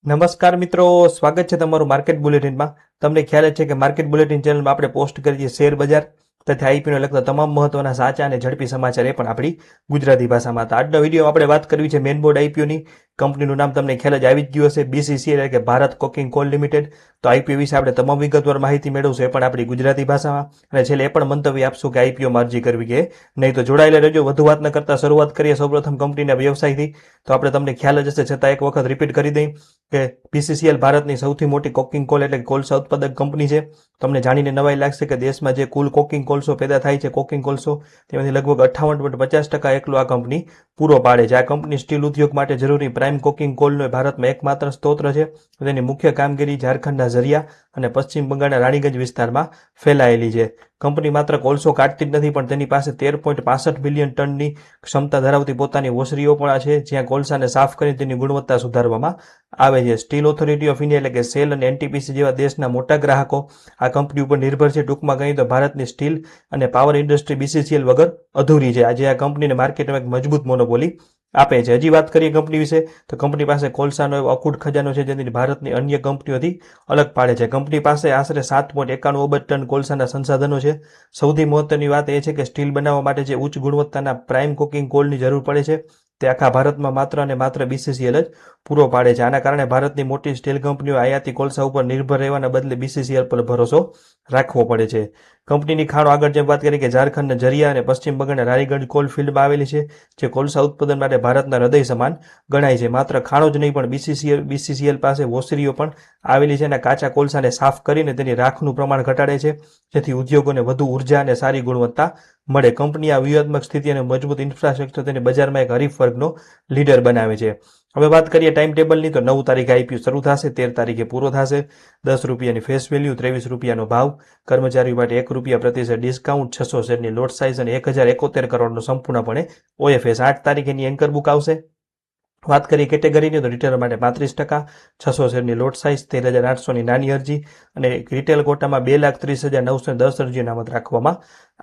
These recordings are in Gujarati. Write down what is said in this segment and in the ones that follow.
નમસ્કાર મિત્રો, સ્વાગત છે તમારું માર્કેટ બુલેટિનમાં। તમને ખ્યાલ જ છે કે માર્કેટ બુલેટિન ચેનલમાં આપણે પોસ્ટ કરીએ છીએ શેર બજાર તથા આઈપીઓને લગતા તમામ મહત્વના સાચા અને ઝડપી સમાચાર, એ પણ આપણી ગુજરાતી ભાષામાં। તો આજનો વિડીયો આપણે વાત કરવી છે મેઇન બોર્ડ આઈપીઓની। કંપનીનું નામ તમને ખ્યાલ જ આવી જ ગયું હશે, બીસીસીએલ એટલે કે ભારત કોકિંગ કોલ લિમિટેડ। તો આઈપીઓ વિશે આપણે તમામ વિગતવાર માહિતી મેળવશું, એ પણ આપણી ગુજરાતી ભાષામાં। અને છેલ્લે એ પણ મંતવ્ય આપશું કે આઈપીઓમાં અરજી કરવી કે નહીં। તો જોડાયેલા રહેજો। વધુ વાત ન કરતા શરૂઆત કરીએ સૌપ્રથમ કંપનીના વ્યવસાયથી। તો આપણે તમને ખ્યાલ જ હશે, છતાં એક વખત રિપીટ કરી દઈએ કે બીસીસીએલ ભારતની સૌથી મોટી કોકિંગ કોલ એટલે કોલસા ઉત્પાદક કંપની છે। તમને જાણીને નવાઈ લાગશે કે દેશમાં જે કુલ કોકિંગ કોલસો પેદા થાય છે, કોકિંગ કોલસો, તેમાંથી લગભગ 58.50% એકલો આ કંપની પૂરો પાડે છે। આ કંપની સ્ટીલ ઉદ્યોગ માટે જરૂરી પ્રાઇમ કોકિંગ કોલનો ભારતમાં એકમાત્ર સ્ત્રોત છે। તેની મુખ્ય કામગીરી ઝારખંડના ઝરિયા અને પશ્ચિમ બંગાળના રાણીગંજ વિસ્તારમાં ફેલાયેલી છે। કંપની માત્ર કોલસો કાઢતી જ નથી, પણ તેની પાસે 13.65 મિલિયન ટનની ક્ષમતા ધરાવતી પોતાની ઓસરીઓ પણ છે, જ્યાં કોલસાને સાફ કરી તેની ગુણવત્તા સુધારવામાં આવે છે। સ્ટીલ ઓથોરિટી ઓફ ઇન્ડિયા એટલે કે સેલ અને એનટીપીસી જેવા દેશના મોટા ગ્રાહકો આ કંપની ઉપર નિર્ભર છે। ટૂંકમાં કહીએ તો ભારતની સ્ટીલ અને પાવર ઇન્ડસ્ટ્રી બીસીસીએલ વગર અધૂરી છે। આજે આ કંપનીને માર્કેટમાં એક મજબૂત મોનોપોલી આપે છે। હજી વાત કરીએ કંપની વિશે, તો કંપની પાસે કોલસાનો એવો અખૂટ ખજાનો છે, જેની ભારતની અન્ય કંપનીઓથી અલગ પાડે છે। કંપની પાસે આશરે 7.91 અબજ ટન કોલસાના સંસાધનો છે। સૌથી મહત્વની વાત એ છે કે સ્ટીલ બનાવવા માટે જે ઉચ્ચ ગુણવત્તાના પ્રાઇમ કોકિંગ કોલની જરૂર પડે છે, તે આખા ભારતમાં માત્ર અને માત્ર બીસીસીએલ જ પૂરો પાડે છે। આના કારણે ભારતની મોટી સ્ટીલ કંપનીઓ આયાતી કોલસા ઉપર નિર્ભર રહેવાના બદલે બીસીસીએલ પર ભરોસો રાખવો પડે છે। કંપનીની ખાણો આગળ જેમ વાત કરી કે ઝારખંડના ઝરિયા અને પશ્ચિમ બંગાળના રાણીગંજ કોલ ફિલ્ડમાં આવેલી છે, જે કોલસા ઉત્પાદન માટે ભારતના હૃદય સમાન ગણાય છે। માત્ર ખાણો જ નહીં, પણ બીસીસીએલ પાસે વોસરીઓ પણ આવેલી છે અને કાચા કોલસાને સાફ કરીને તેની રાખનું પ્રમાણ ઘટાડે છે, જેથી ઉદ્યોગોને વધુ ઉર્જા અને સારી ગુણવત્તા મળે। કંપની આ વ્યૂહાત્મક સ્થિતિ અને મજબૂત ઇન્ફ્રાસ્ટ્રક્ચર તેને બજારમાં એક હરીફ વર્ગનો લીડર બનાવે છે। હવે વાત કરીએ ટાઈમ ટેબલની, તો 9 તારીખે આઈપીઓ શરૂ થશે, 13 તારીખે પૂરો થશે। 10 રૂપિયાની ફેસ વેલ્યુ, 23 રૂપિયાનો ભાવ, કર્મચારીઓ માટે ₹1 પ્રતિ શેર ડિસ્કાઉન્ટ, 600 શેરની લોટ સાઇઝ અને 1071 કરોડનો સંપૂર્ણપણે ઓએફએસ। 8 તારીખેની એન્કર બુક આવશે। વાત કરીએ કેટેગરીની, તો રિટેલર માટે 35%, 600 શેરની લોટ સાઇઝ, 13,800ની નાની અરજી અને રિટેલ કોટામાં 2,30,910 અરજી અનામત રાખવામાં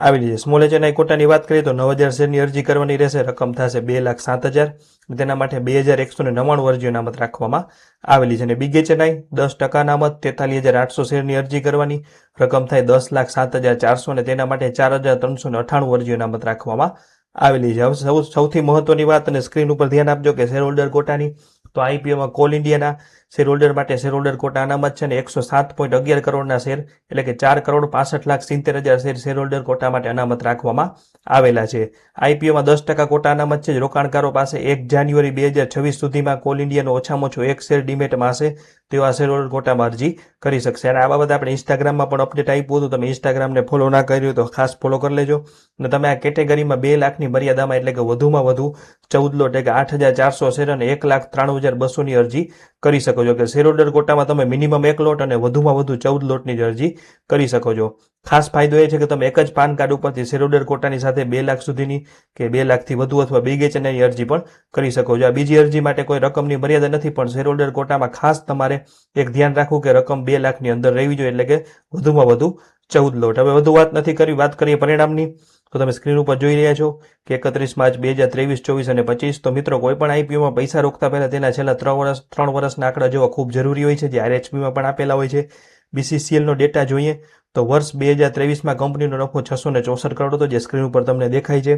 આવેલી છે। સ્મોલ એચએનઆઈ કોટાની વાત કરીએ તો 9,000 શેરની અરજી કરવાની રહેશે, રકમ થશે 2,07,000, તેના માટે 2,199 અરજી અનામત રાખવામાં આવેલી છે। અને બિગ એચએનઆઈ 10% અનામત, 43,800 શેરની અરજી કરવાની, રકમ થાય 10,07,400 અને તેના માટે 4,398 અરજી અનામત રાખવામાં આવેલી છે। હવે સૌથી મહત્વની વાત, અને સ્ક્રીન ઉપર ધ્યાન આપજો કે શેર હોલ્ડર કોટાની, તો આઈપીઓમાં કોલ ઇન્ડિયાના શેર હોલ્ડર માટે શેર હોલ્ડર કોટા અનામત છે, અને 107.11 કરોડના શેર એટલે કે 4,65,70,000 શેર હોલ્ડર કોટા માટે અનામત રાખવામાં આવેલા છે। આઈપીઓમાં 10% કોટા અનામત છે। રોકાણકારો પાસે 1 જાન્યુઆરી 2026 સુધીમાં કોલ ઇન્ડિયાનો ઓછામાં ઓછો એક શેર ડીમેટમાં હશે, તેઓ આ શેર હોલ્ડર કોટામાં અરજી કરી શકશે। અને આ બાબતે આપણે ઇન્સ્ટાગ્રામમાં પણ અપડેટ આપ્યું હતું, તમે ઇન્સ્ટાગ્રામને ફોલો ના કર્યું તો ખાસ ફોલો કરી લેજો। અને તમે આ કેટેગરીમાં 2 લાખની મર્યાદામાં એટલે કે વધુમાં વધુ 14 લોટ એટલે કે 8,400 શેર અને 1,93,200ની અરજી કરી શકો છો। કે શેર હોલ્ડર કોટામાં તમે મિનિમમ 1 લોટ અને વધુમાં વધુ 14 લોટની જ અરજી કરી શકો છો। ખાસ ફાયદો એ છે કે તમે એક જ પાન કાર્ડ ઉપરથી શેર હોલ્ડર કોટાની સાથે 2 લાખ સુધીની કે 2 લાખથી વધુ અથવા બિગ એચએનઆઈની અરજી પણ કરી શકો છો। આ બીજી અરજી માટે કોઈ રકમની મર્યાદા નથી, પણ શેર હોલ્ડર કોટામાં ખાસ તમારે એક ધ્યાન રાખવું કે રકમ 2 લાખની અંદર રહેવી જોઈએ, એટલે કે વધુમાં વધુ 14 લોટ। હવે વધુ વાત નથી કરવી, વાત કરીએ પરિણામની, તો તમે સ્ક્રીન ઉપર જોઈ રહ્યા છો કે 31 માર્ચ 2023, 24 અને 25। તો મિત્રો, કોઈ પણ આઈપીઓમાં પૈસા રોકતા પહેલા તેના છેલ્લા 3 વર્ષના આંકડા જોવા ખૂબ જરૂરી હોય છે, જે આરએચપીમાં પણ આપેલા હોય છે। બીસીસીએલનો ડેટા જોઈએ તો વર્ષ 2023માં કંપનીનો નફો 664 કરોડ હતો, જે સ્ક્રીન ઉપર તમને દેખાય છે।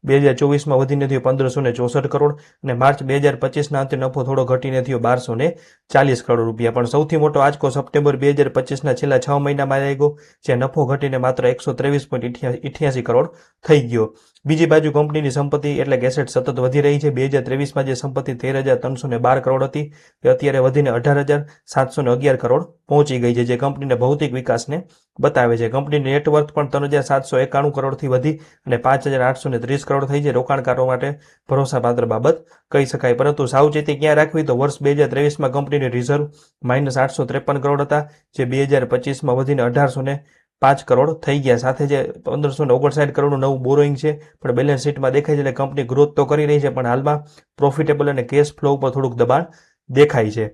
2024માં વધીને થયો 1,564 કરોડ અને માર્ચ 2025ના અંતે નફો થોડો ઘટીને થયો 1,240 કરોડ રૂપિયા। પણ સૌથી મોટો આંચકો સપ્ટેમ્બર 2025ના છેલ્લા 6 મહિનામાં લાગ્યો, જ્યાં નફો ઘટીને માત્ર 123.88 કરોડ થઈ ગયો। બીજી બાજુ કંપનીની સંપત્તિ એટલે કે એસેટ સતત વધી રહી છે। 2023માં જે સંપત્તિ 13,312 કરોડ હતી, તે અત્યારે વધીને 18,711 કરોડ પહોંચી ગઈ છે, જે કંપનીના ભૌતિક વિકાસને બતાવે છે। કંપનીની નેટવર્થ પણ 3,791 કરોડથી વધી અને 5,830 કરોડ થઈ છે। રોકાણકારો માટે ભરોસાપાત્ર બાબત કહી શકાય, પરંતુ સાવચેતી ક્યાં રાખવી, તો વર્ષ 2023માં કંપનીની રિઝર્વ -853 કરોડ હતા, જે 2025માં વધીને 1,805 કરોડ થઈ ગયા। સાથે જે 1,559 કરોડનું નવું બોરોઈંગ છે, પણ બેલેન્સ શીટમાં દેખાય છે, એટલે કંપની ગ્રોથ તો કરી રહી છે, પણ હાલમાં પ્રોફિટેબલ અને કેશ ફ્લો ઉપર થોડુંક દબાણ દેખાય છે।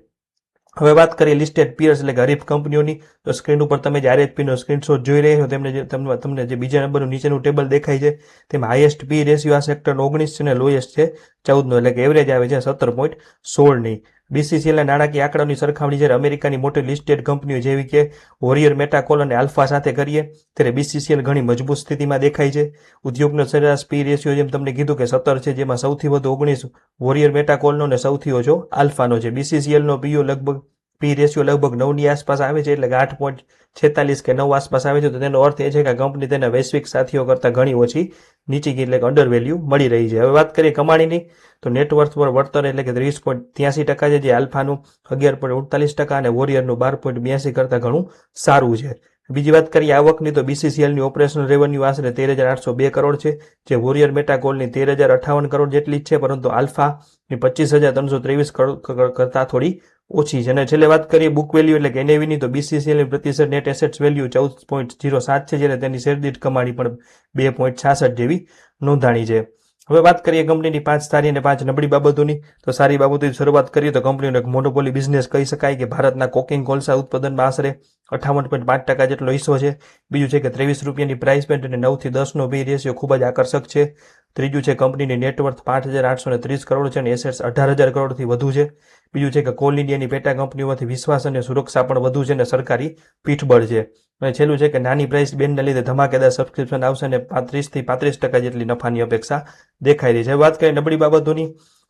હવે વાત કરીએ લિસ્ટેડ પિયર્સ એટલે કે હરીફ કંપનીઓની, તો સ્ક્રીન ઉપર તમે જે આરએચપીનો સ્ક્રીનશોટ જોઈ રહ્યા છો, તમને જે બીજા નંબરનું નીચેનું ટેબલ દેખાય છે, તેમાં હાઈએસ્ટ પી રેશિયો આ સેક્ટરનો 19 છે અને લોએસ્ટ છે 14નો, એટલે કે એવરેજ આવે છે 17.16ની। બીસીસીએલના નાણાકીય આંકડાઓની સરખામણી જ્યારે અમેરિકાની મોટી લિસ્ટેડ કંપનીઓ જેવી કે વોરિયર, મેટાકોલ અને આલ્ફા સાથે કરીએ ત્યારે બીસીસીએલ ઘણી મજબૂત સ્થિતિમાં દેખાય છે. ઉદ્યોગનો સરેરાશ પી રેશિયો જેમ તમને કીધું કે 17 છે, જેમાં સૌથી વધુ 19 વોરિયર મેટાકોલનો અને સૌથી ઓછો આલ્ફાનો છે. બીસીસીએલનો પી રેશિયો લગભગ 9ની આસપાસ આવે છે, એટલે કે 8.46 કે 9 આસપાસ આવે છે. તો તેનો અર્થ એ છે કે કંપની તેના વૈશ્વિક સાથીઓ કરતાં ઘણી ઓછી નીચી, એટલે કે અંડર વેલ્યુ મળી રહી છે. હવે વાત કરીએ કમાણીની, તો નેટવર્થ પર વળતર એટલે કે 30.83% છે, જે આલ્ફાનું 11.48% અને વોરિયરનું 12.82 કરતાં ઘણું સારું છે. બીજી વાત કરીએ આવકની, તો બીસીસીએલની ઓપરેશનલ રેવન્યુ આશરે 13,802 કરોડ છે, જે વોરિયર મેટાકોલની 13,058 કરોડ જેટલી જ છે, પરંતુ આલ્ફાની 25,323 કરોડ કરતાં થોડી ઓછી છે. અને છેલ્લે વાત કરીએ બુક વેલ્યુ એટલે કે એનએવીની, તો બીસીસીએલની પ્રતિશત નેટ એસેટ્સ વેલ્યુ 14.07 છે, જ્યારે તેની શેરદીઠ કમાણી પણ 2.66 જેવી નોંધાણી છે. હવે વાત કરીએ કંપનીની 5 સારી અને 5 નબળી બાબતોની, તો સારી બાબતોની શરૂઆત કરીએ તો કંપનીનો એક મોનોપોલી બિઝનેસ કહી શકાય કે ભારતના કોકિંગ કોલસા ઉત્પાદનમાં આશરે 58.5% જેટલો હિસ્સો છે. બીજું છે કે 23 રૂપિયાની પ્રાઇસ પોઈન્ટ અને 9થી 10નો પી રેશિયો ખૂબ જ આકર્ષક છે. ત્રીજું છે કંપનીની નેટવર્થ 5,830 કરોડ છે અને એસેટ્સ 18,000 કરોડથી વધુ છે. બીજું છે કે કોલ ઇન્ડિયાની પેટા કંપનીઓમાંથી વિશ્વાસ અને સુરક્ષા પણ વધુ છે અને સરકારી પીઠબળ છે. અને છેલ્લું છે કે નાની પ્રાઇસ બેન્ડના લીધે ધમાકેદાર સબસ્ક્રિપ્શન આવશે અને 35થી 35% જેટલી નફાની અપેક્ષા દેખાઈ રહી છે. વાત કરીએ નબળી બાબતોની,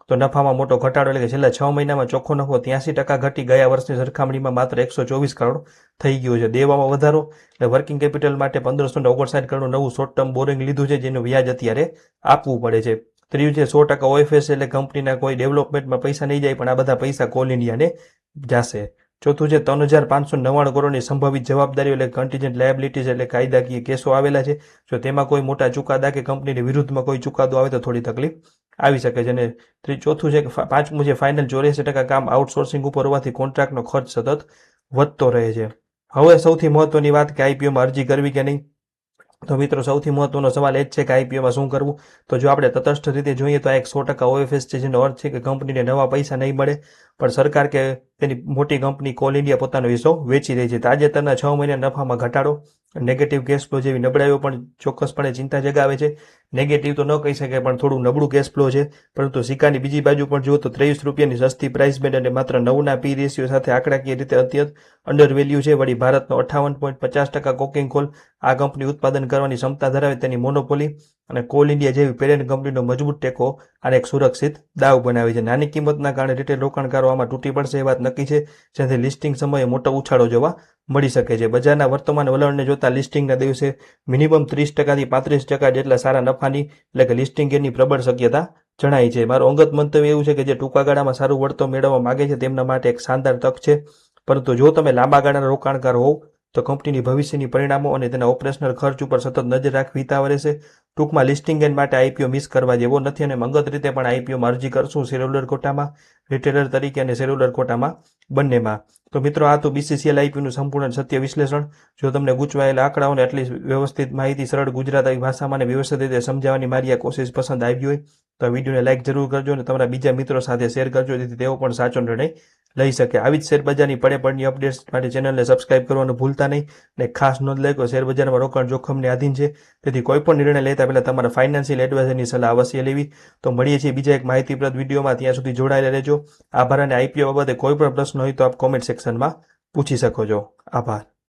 તો નફામાં મોટો ઘટાડો એટલે કે છેલ્લા 6 મહિનામાં ચોખ્ખો નફો 83% ઘટી ગયા વર્ષની સરખામણીમાં માત્ર 124 કરોડ થઈ ગયો છે. દેવામાં વધારો એટલે વર્કિંગ કેપિટલ માટે 1,559 કરોડનું નવું શોર્ટ ટર્મ બોરિંગ લીધું છે, જેનું વ્યાજ અત્યારે આપવું પડે છે. ત્રીજું છે 100% ઓએફએસ એટલે કંપનીના કોઈ ડેવલપમેન્ટમાં પૈસા નહીં જાય, પણ આ બધા પૈસા કોલ ઇન્ડિયાને જશે. ચોથું છે 3,599 કરોડની સંભવિત જવાબદારીઓ એટલે કન્ટીજન્ટ લાયબિલિટીઝ એટલે કાયદાકીય કેસો આવેલા છે. જો તેમાં કોઈ મોટા ચુકાદા કે કંપનીની વિરુદ્ધમાં કોઈ ચુકાદો આવે તો થોડી તકલીફ આવી શકે છે. અને ચોથું છે કે પાંચમું છે ફાઇનલ 84% કામ આઉટસોર્સિંગ ઉપર હોવાથી કોન્ટ્રાક્ટનો ખર્ચ સતત વધતો રહે છે. હવે સૌથી મહત્વની વાત કે આઈપીઓમાં અરજી કરવી કે નહીં. તો મિત્રો સૌથી મહત્વનો સવાલ એ જ છે કે આઈપીઓમાં શું કરવું. તો જો આપણે તટસ્થ રીતે જોઈએ તો આ એક 100% ઓએફએસ છે, જેનો અર્થ છે કે કંપનીને નવા પૈસા નહીં મળે, પણ સરકાર કે તેની મોટી કંપની કોલ ઇન્ડિયા પોતાનો હિસ્સો વેચી રહી છે. તાજેતરના 6 મહિના નફામાં ઘટાડો, નેગેટિવ કેશ ફ્લો જેવી નબળાઈઓ પણ ચોક્કસપણે ચિંતા જગાવે છે. નેગેટિવ તો ન કહી શકાય, પણ થોડું નબળું કેશ ફ્લો છે. પરંતુ સિક્કાની બીજી બાજુ પણ જુઓ તો 23 રૂપિયાની સસ્તી પ્રાઇસ બેન્ડ અને માત્ર 9ના પી રેશિયો સાથે આંકડાકીય રીતે અત્યંત અંડર વેલ્યુ છે. વળી ભારતનો 58.50% કોકિંગ કોલ આ કંપની ઉત્પાદન કરવાની ક્ષમતા ધરાવે, તેની મોનોપોલી અને કોલ ઇન્ડિયા જેવી પેરેન્ટ કંપનીનો મજબૂત ટેકો આને એક સુરક્ષિત દાવ બનાવે છે. નાની કિંમતના કારણે રિટેલ રોકાણકારો આમાં તૂટી પડશે એ વાત નક્કી છે, જેથી લિસ્ટિંગ સમયે મોટો ઉછાળો જોવા મળી શકે છે. બજારના વર્તમાન વલણને જોતા લિસ્ટિંગના દિવસે મિનિમમ 30%થી 35% જેટલા સારા નફાની એટલે કે લિસ્ટિંગ ગેઇનની પ્રબળ શક્યતા જણાય છે. મારું અંગત મંતવ્ય એવું છે કે જે ટૂંકા ગાળામાં સારું વળતર મેળવવા માંગે છે તેમના માટે એક શાનદાર તક છે. પરંતુ જો તમે લાંબા ગાળાના રોકાણકાર હોવ તો કંપનીની ભવિષ્યની પરિણામો અને તેના ઓપરેશનલ ખર્ચ ઉપર સતત નજર રાખવી હિતાવહ રહેશે. ટૂંકમાં લિસ્ટિંગ ગેઇન માટે આઈપીઓ મિસ કરવા જેવો નથી અને અંગત રીતે પણ આઈપીઓમાં અરજી કરશું, શેરહોલ્ડર કોટામાં, રિટેલર તરીકે અને શેરહોલ્ડર કોટામાં બંનેમાં. તો મિત્રો આ તો બીસીસીએલ આઈપીઓનું સંપૂર્ણ સત્ય વિશ્લેષણ. જો તમને ગૂંચવાયેલા આંકડાઓને આટલી વ્યવસ્થિત માહિતી સરળ ગુજરાતી ભાષામાં અને વ્યવસ્થિત રીતે સમજાવવાની મારી આ કોશિશ પસંદ આવી હોય તો આ વિડીયોને લાઇક જરૂર કરજો અને તમારા બીજા મિત્રો સાથે શેર કરજો, જેથી તેઓ પણ સાચો નિર્ણય લઈ શકે. આવી જ શેરબજારની પડે અપડેટ્સ માટે ચેનલને સબસ્ક્રાઇબ કરવાનું ભૂલતા નહીં. અને ખાસ નોંધ લે કે શેરબજારમાં રોકાણ જોખમને આધીન છે, તેથી કોઈ પણ નિર્ણય લેતા પહેલા તમારા ફાઇનાન્શિયલ એડવાઇઝરની સલાહ અવશ્ય લેવી. તો મળીએ છીએ બીજા એક માહિતીપ્રદ વિડીયોમાં. ત્યાં સુધી જોડાયેલા રહેજો. આભાર. અને આઈપીઓ બાબતે કોઈ પણ પ્રશ્ન હોય તો આપ કોમેન્ટ સેક્શનમાં પૂછી શકો છો. આભાર.